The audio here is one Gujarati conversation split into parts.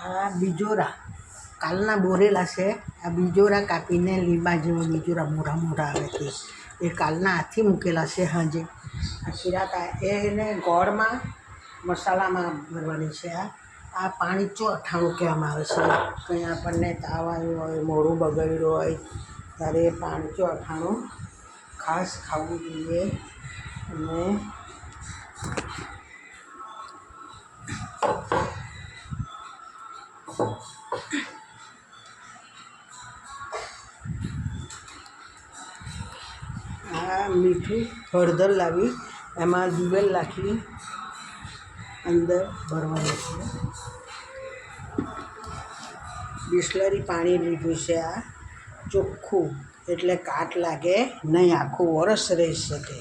આ બીજોરા કાલના બોરેલા છે. આ બીજોરા કાપીને લીંબા જેવા બીજોરા મોટા મોટા આવે છે એ કાલના હાથી મૂકેલા છે. સાંજે આ ખીરાતા એને ગોળમાં મસાલામાં ભરવાની છે. આ પાણી ચોઠાણું કહેવામાં આવે છે. કંઈ આપણને તાવ આવ્યો હોય, મોઢું બગડ્યું હોય ત્યારે પાણી ચોઠાણું ખાસ ખાવું જોઈએ. અને આ મીઠું હળદર લાવી એમાં દિવેલ નાખી અંદર ભરવાનું છે. બિસ્લરી પાણી લીધું છે. આ ચોખ્ખું એટલે કાટ લાગે નહીં, આખું વરસ રહી શકે.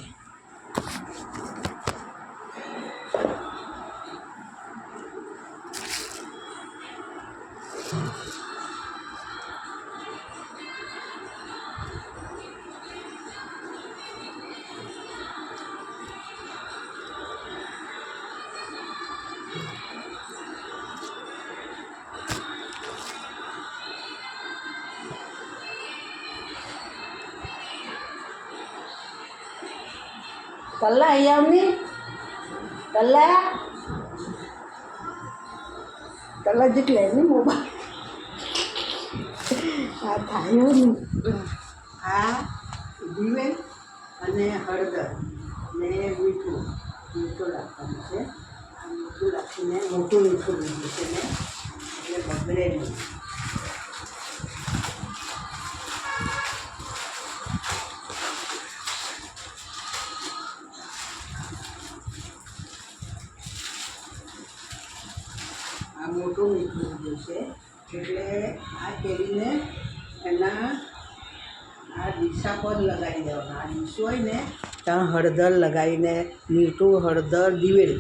કલ્લા અહીંયા આવની કલ્લા જેટલે નહીં મોબાઈલ આ થાય નહીં. આ દિવેલ અને હળદર ને મીઠું રાખવાનું છે. આ મીઠું રાખીને મોટું મીઠું લીધું છે ને એટલે બગડે નહીં. આ મોટું મીઠું લીધું છે એટલે આ કેરીને એના આ ડીસા પર લગાવી દેવાના. આ ડીસો હોય ને ત્યાં હળદર લગાવીને મીઠું હળદર દિવેલ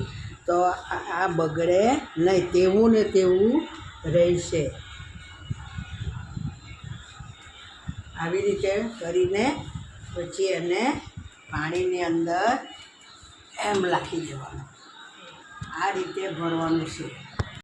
તો આ બગડે નહીં, તેવું ને તેવું રહેશે. આવી રીતે કરીને પછી એને પાણીની અંદર એમ નાખી દેવાનું. આ રીતે ભરવાનું છે.